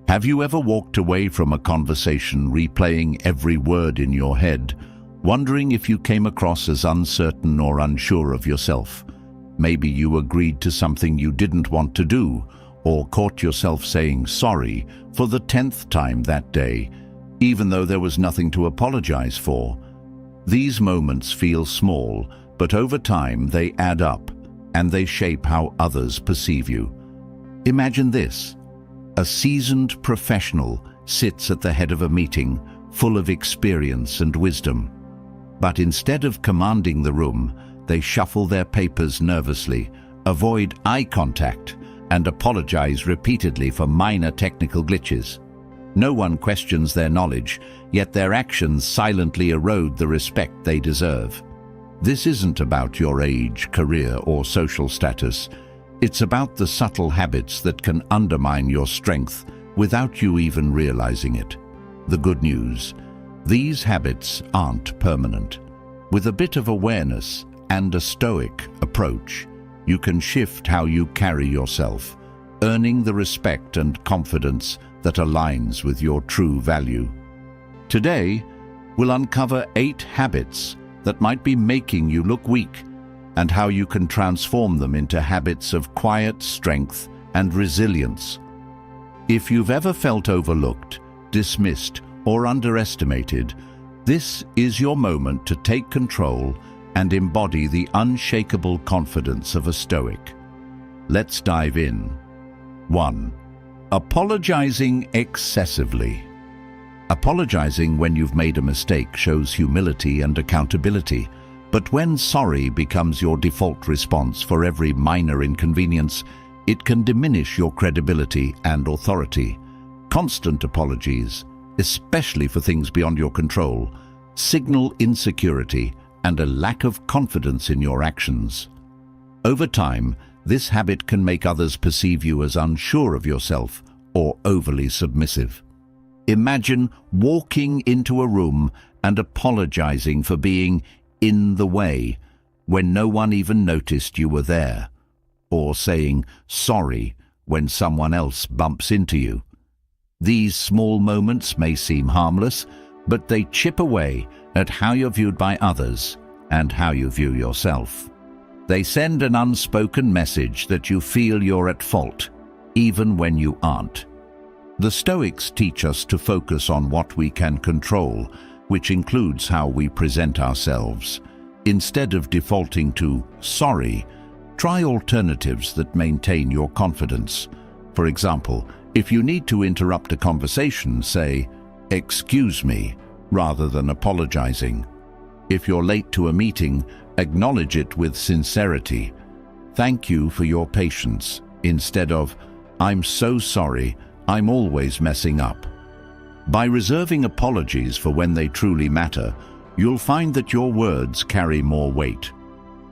Have you ever walked away from a conversation replaying every word in your head, wondering if you came across as uncertain or unsure of yourself? Maybe you agreed to something you didn't want to do, or caught yourself saying sorry for the 10th time that day, even though there was nothing to apologize for. These moments feel small, but over time they add up, and they shape how others perceive you. Imagine this. A seasoned professional sits at the head of a meeting, full of experience and wisdom. But instead of commanding the room, they shuffle their papers nervously, avoid eye contact, and apologize repeatedly for minor technical glitches. No one questions their knowledge, yet their actions silently erode the respect they deserve. This isn't about your age, career, or social status. It's about the subtle habits that can undermine your strength without you even realizing it. The good news: these habits aren't permanent. With a bit of awareness and a stoic approach, you can shift how you carry yourself, earning the respect and confidence that aligns with your true value. Today, we'll uncover 8 habits that might be making you look weak, and how you can transform them into habits of quiet strength and resilience. If you've ever felt overlooked, dismissed, or underestimated, this is your moment to take control and embody the unshakable confidence of a Stoic. Let's dive in. 1. Apologizing excessively. Apologizing when you've made a mistake shows humility and accountability. But when sorry becomes your default response for every minor inconvenience, it can diminish your credibility and authority. Constant apologies, especially for things beyond your control, signal insecurity and a lack of confidence in your actions. Over time, this habit can make others perceive you as unsure of yourself or overly submissive. Imagine walking into a room and apologizing for being in the way when no one even noticed you were there, or saying sorry when someone else bumps into you. These small moments may seem harmless, but they chip away at how you're viewed by others and how you view yourself. They send an unspoken message that you feel you're at fault, even when you aren't. The Stoics teach us to focus on what we can control, which includes how we present ourselves. Instead of defaulting to sorry, try alternatives that maintain your confidence. For example, if you need to interrupt a conversation, say, "Excuse me," rather than apologizing. If you're late to a meeting, acknowledge it with sincerity. "Thank you for your patience," instead of, "I'm so sorry, I'm always messing up." By reserving apologies for when they truly matter, you'll find that your words carry more weight.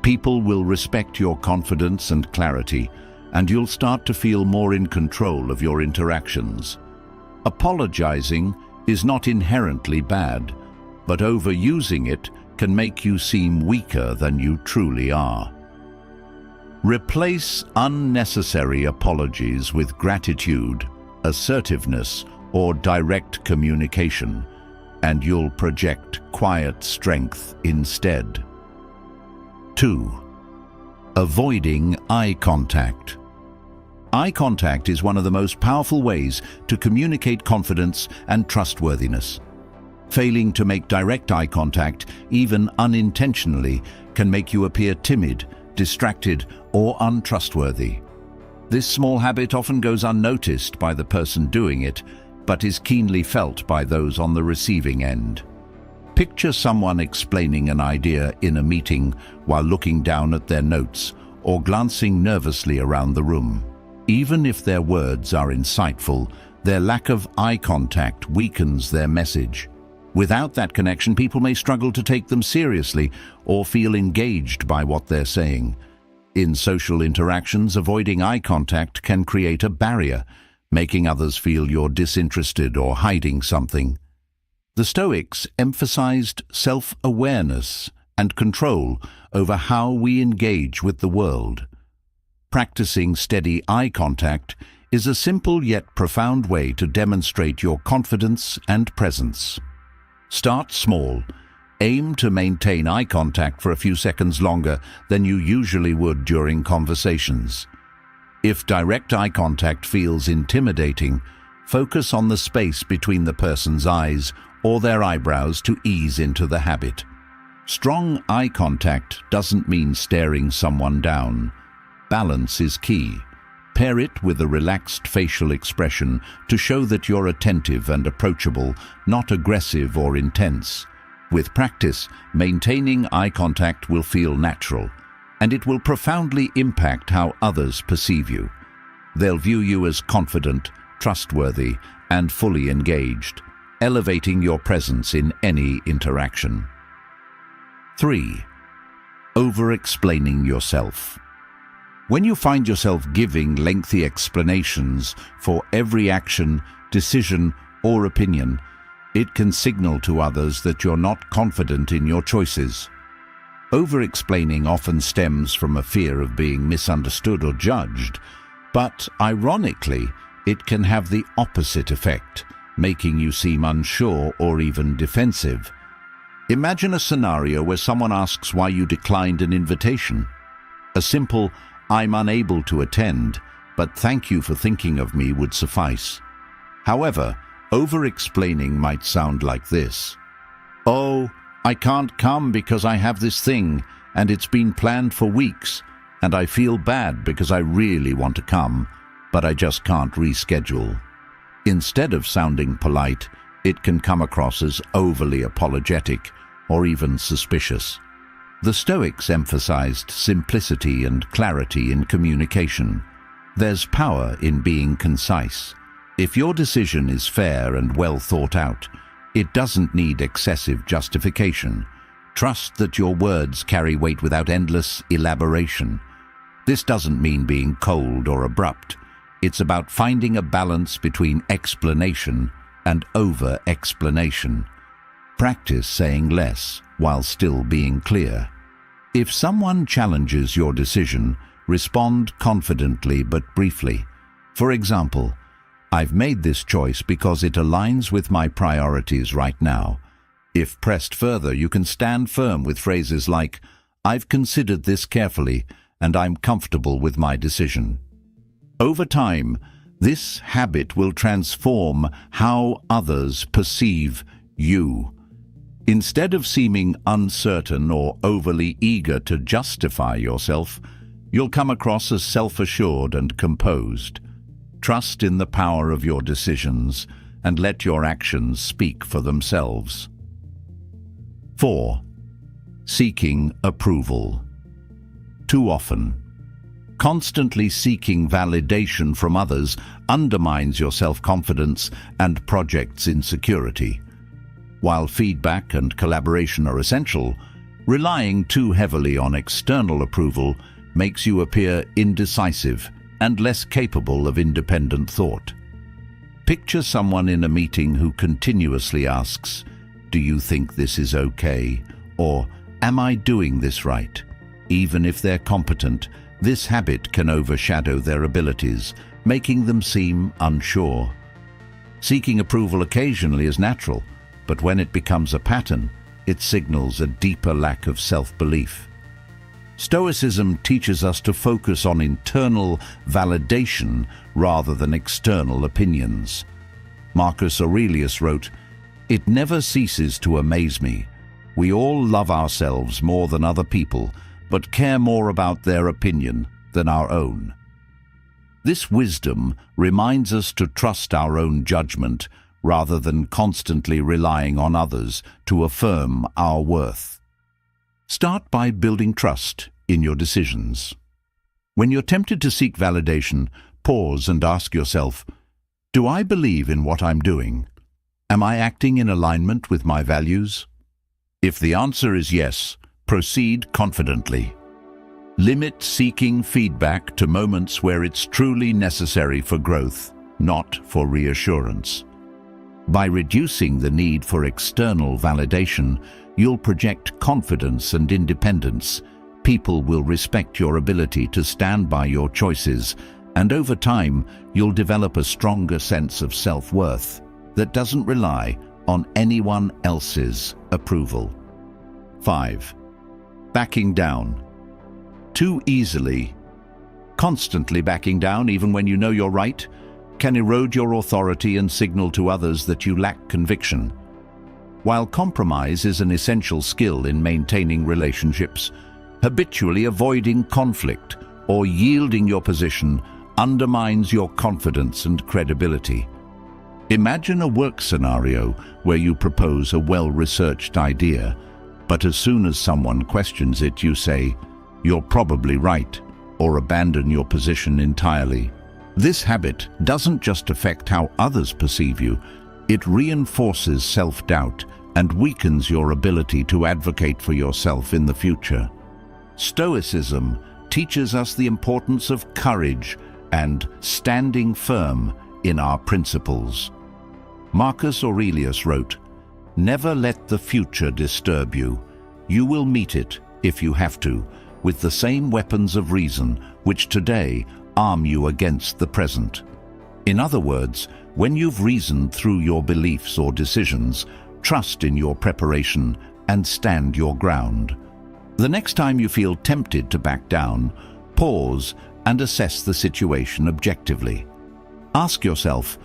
People will respect your confidence and clarity, and you'll start to feel more in control of your interactions. Apologizing is not inherently bad, but overusing it can make you seem weaker than you truly are. Replace unnecessary apologies with gratitude, assertiveness, or direct communication, and you'll project quiet strength instead. 2. Avoiding eye contact. Eye contact is one of the most powerful ways to communicate confidence and trustworthiness. Failing to make direct eye contact, even unintentionally, can make you appear timid, distracted, or untrustworthy. This small habit often goes unnoticed by the person doing it, but is keenly felt by those on the receiving end. Picture someone explaining an idea in a meeting while looking down at their notes or glancing nervously around the room. Even if their words are insightful, their lack of eye contact weakens their message. Without that connection, people may struggle to take them seriously or feel engaged by what they're saying. In social interactions, avoiding eye contact can create a barrier, making others feel you're disinterested or hiding something. The Stoics emphasized self-awareness and control over how we engage with the world. Practicing steady eye contact is a simple yet profound way to demonstrate your confidence and presence. Start small. Aim to maintain eye contact for a few seconds longer than you usually would during conversations. If direct eye contact feels intimidating, focus on the space between the person's eyes or their eyebrows to ease into the habit. Strong eye contact doesn't mean staring someone down. Balance is key. Pair it with a relaxed facial expression to show that you're attentive and approachable, not aggressive or intense. With practice, maintaining eye contact will feel natural, and it will profoundly impact how others perceive you. They'll view you as confident, trustworthy, and fully engaged, elevating your presence in any interaction. 3. Over-explaining yourself. When you find yourself giving lengthy explanations for every action, decision, or opinion, it can signal to others that you're not confident in your choices. Over-explaining often stems from a fear of being misunderstood or judged, but ironically, it can have the opposite effect, making you seem unsure or even defensive. Imagine a scenario where someone asks why you declined an invitation. A simple, "I'm unable to attend, but thank you for thinking of me" would suffice. However, over-explaining might sound like this. "Oh, I can't come because I have this thing, and it's been planned for weeks, and I feel bad because I really want to come, but I just can't reschedule." Instead of sounding polite, it can come across as overly apologetic or even suspicious. The Stoics emphasized simplicity and clarity in communication. There's power in being concise. If your decision is fair and well thought out, it doesn't need excessive justification. Trust that your words carry weight without endless elaboration. This doesn't mean being cold or abrupt. It's about finding a balance between explanation and over-explanation. Practice saying less while still being clear. If someone challenges your decision, respond confidently but briefly. For example, "I've made this choice because it aligns with my priorities right now." If pressed further, you can stand firm with phrases like, "I've considered this carefully and I'm comfortable with my decision." Over time, this habit will transform how others perceive you. Instead of seeming uncertain or overly eager to justify yourself, you'll come across as self-assured and composed. Trust in the power of your decisions and let your actions speak for themselves. 4. Seeking approval. Too often, constantly seeking validation from others undermines your self-confidence and projects insecurity. While feedback and collaboration are essential, relying too heavily on external approval makes you appear indecisive and less capable of independent thought. Picture someone in a meeting who continuously asks, "Do you think this is okay?" or "Am I doing this right?" Even if they're competent, this habit can overshadow their abilities, making them seem unsure. Seeking approval occasionally is natural, but when it becomes a pattern, it signals a deeper lack of self-belief. Stoicism teaches us to focus on internal validation rather than external opinions. Marcus Aurelius wrote, "It never ceases to amaze me. We all love ourselves more than other people, but care more about their opinion than our own." This wisdom reminds us to trust our own judgment rather than constantly relying on others to affirm our worth. Start by building trust in your decisions. When you're tempted to seek validation, pause and ask yourself, "Do I believe in what I'm doing? Am I acting in alignment with my values?" If the answer is yes, proceed confidently. Limit seeking feedback to moments where it's truly necessary for growth, not for reassurance. By reducing the need for external validation, you'll project confidence and independence. People will respect your ability to stand by your choices And over time, you'll develop a stronger sense of self-worth that doesn't rely on anyone else's approval. 5. Backing down. Too easily, constantly backing down even when you know you're right, can erode your authority and signal to others that you lack conviction. While compromise is an essential skill in maintaining relationships, habitually avoiding conflict or yielding your position undermines your confidence and credibility. Imagine a work scenario where you propose a well-researched idea, but as soon as someone questions it, you say, "You're probably right," or abandon your position entirely. This habit doesn't just affect how others perceive you, it reinforces self-doubt and weakens your ability to advocate for yourself in the future. Stoicism teaches us the importance of courage and standing firm in our principles. Marcus Aurelius wrote, "Never let the future disturb you. You will meet it, if you have to, with the same weapons of reason which today arm you against the present." In other words, when you've reasoned through your beliefs or decisions, trust in your preparation and stand your ground. The next time you feel tempted to back down, pause and assess the situation objectively. Ask yourself,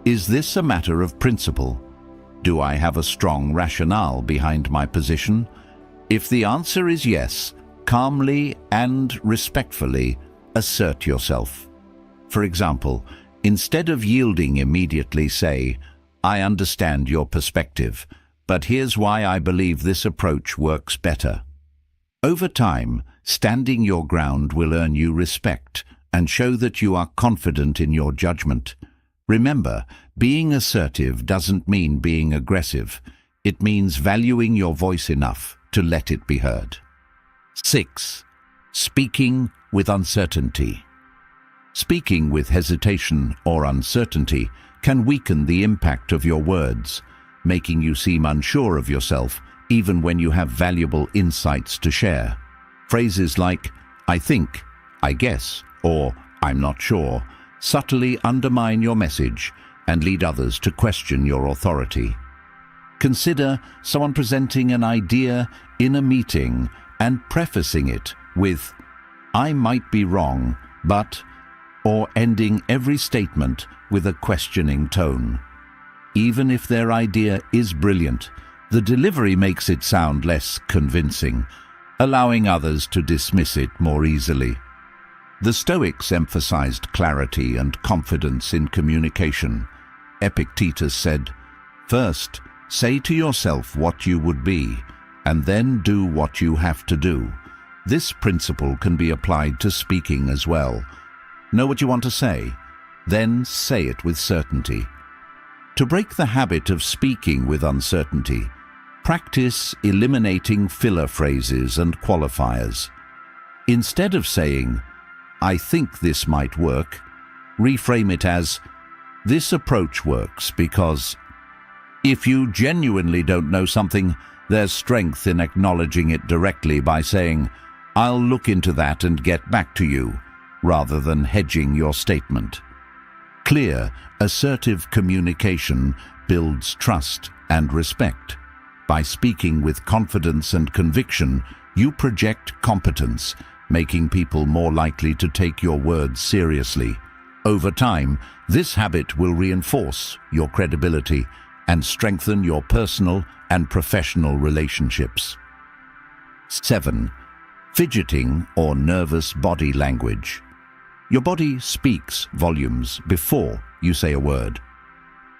is this a matter of principle? Do I have a strong rationale behind my position? If the answer is yes, calmly and respectfully assert yourself. For example, instead of yielding immediately, say, "I understand your perspective, but here's why I believe this approach works better." Over time, standing your ground will earn you respect and show that you are confident in your judgment. Remember, being assertive doesn't mean being aggressive. It means valuing your voice enough to let it be heard. 6. Speaking with uncertainty. Speaking with hesitation or uncertainty can weaken the impact of your words, making you seem unsure of yourself even when you have valuable insights to share. Phrases like, "I think," "I guess," or "I'm not sure," subtly undermine your message and lead others to question your authority. Consider someone presenting an idea in a meeting and prefacing it with, "I might be wrong, but," or ending every statement with a questioning tone. Even if their idea is brilliant, the delivery makes it sound less convincing, allowing others to dismiss it more easily. The Stoics emphasized clarity and confidence in communication. Epictetus said, "First, say to yourself what you would be, and then do what you have to do." This principle can be applied to speaking as well. Know what you want to say, then say it with certainty. To break the habit of speaking with uncertainty, practice eliminating filler phrases and qualifiers. Instead of saying, "I think this might work," reframe it as, "This approach works because..." If you genuinely don't know something, there's strength in acknowledging it directly by saying, "I'll look into that and get back to you," rather than hedging your statement. Clear, assertive communication builds trust and respect. By speaking with confidence and conviction, you project competence, making people more likely to take your words seriously. Over time, this habit will reinforce your credibility and strengthen your personal and professional relationships. 7. Fidgeting or nervous body language. Your body speaks volumes before you say a word.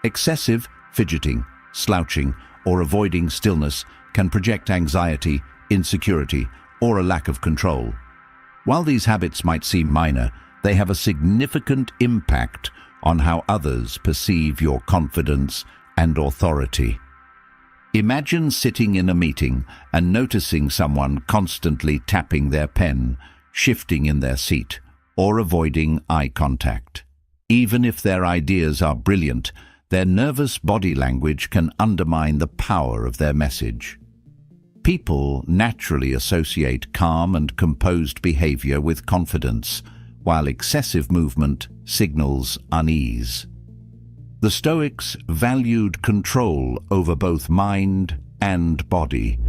Excessive fidgeting, slouching, or avoiding stillness can project anxiety, insecurity, or a lack of control. While these habits might seem minor, they have a significant impact on how others perceive your confidence and authority. Imagine sitting in a meeting and noticing someone constantly tapping their pen, shifting in their seat, or avoiding eye contact. Even if their ideas are brilliant, their nervous body language can undermine the power of their message. People naturally associate calm and composed behavior with confidence, while excessive movement signals unease. The Stoics valued control over both mind and body.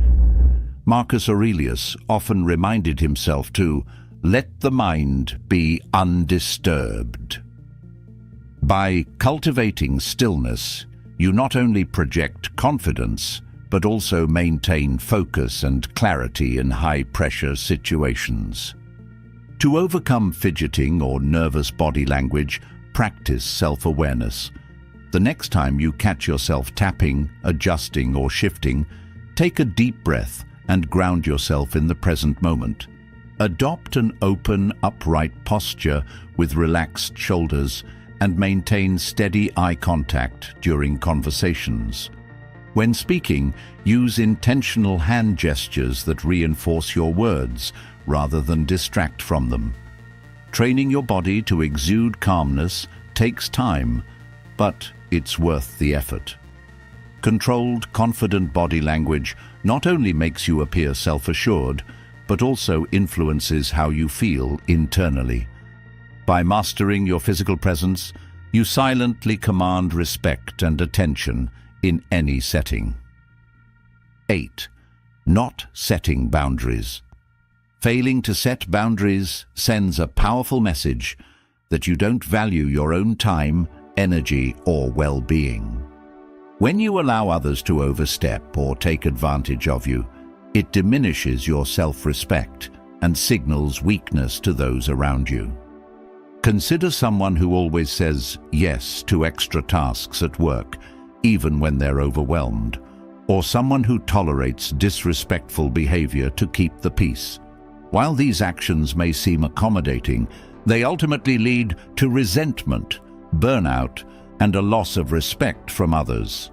Marcus Aurelius often reminded himself to let the mind be undisturbed. By cultivating stillness, you not only project confidence, but also maintain focus and clarity in high-pressure situations. To overcome fidgeting or nervous body language, practice self-awareness. The next time you catch yourself tapping, adjusting, or shifting, take a deep breath and ground yourself in the present moment. Adopt an open, upright posture with relaxed shoulders and maintain steady eye contact during conversations. When speaking, use intentional hand gestures that reinforce your words rather than distract from them. Training your body to exude calmness takes time, but it's worth the effort. Controlled, confident body language not only makes you appear self-assured, but also influences how you feel internally. By mastering your physical presence, you silently command respect and attention in any setting. 8. Not setting boundaries. Failing to set boundaries sends a powerful message that you don't value your own time, energy, or well-being. When you allow others to overstep or take advantage of you, it diminishes your self-respect and signals weakness to those around you. Consider someone who always says yes to extra tasks at work, even when they're overwhelmed, or someone who tolerates disrespectful behavior to keep the peace. While these actions may seem accommodating, they ultimately lead to resentment, burnout, and a loss of respect from others.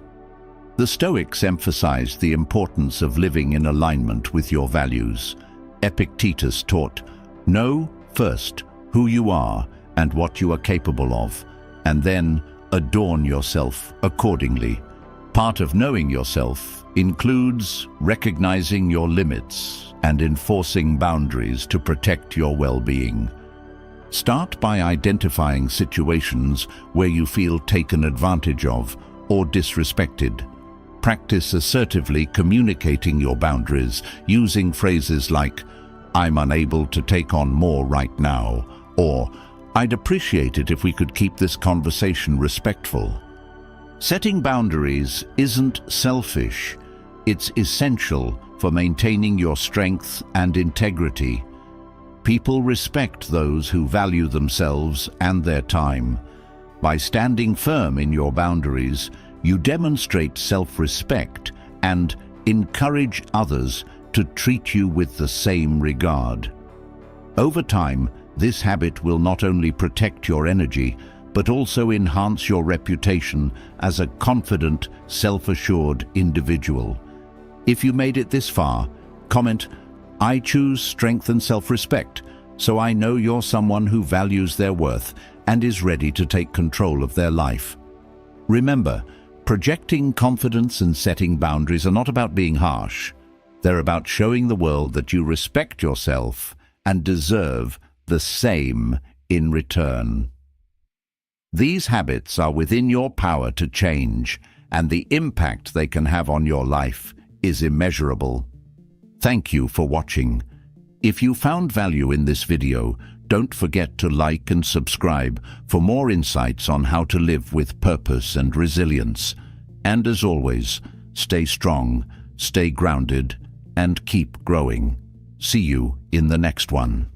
The Stoics emphasized the importance of living in alignment with your values. Epictetus taught, "Know first who you are and what you are capable of, and then adorn yourself accordingly." Part of knowing yourself includes recognizing your limits and enforcing boundaries to protect your well-being. Start by identifying situations where you feel taken advantage of or disrespected. Practice assertively communicating your boundaries using phrases like, "I'm unable to take on more right now," or "I'd appreciate it if we could keep this conversation respectful." Setting boundaries isn't selfish. It's essential for maintaining your strength and integrity. People respect those who value themselves and their time. By standing firm in your boundaries, you demonstrate self-respect and encourage others to treat you with the same regard. Over time, this habit will not only protect your energy, but also enhance your reputation as a confident, self-assured individual. If you made it this far, comment, "I choose strength and self-respect, so I know you're someone who values their worth and is ready to take control of their life." Remember, projecting confidence and setting boundaries are not about being harsh. They're about showing the world that you respect yourself and deserve the same in return. These habits are within your power to change, and the impact they can have on your life is immeasurable. Thank you for watching. If you found value in this video, don't forget to like and subscribe for more insights on how to live with purpose and resilience. And as always, stay strong, stay grounded, and keep growing. See you in the next one.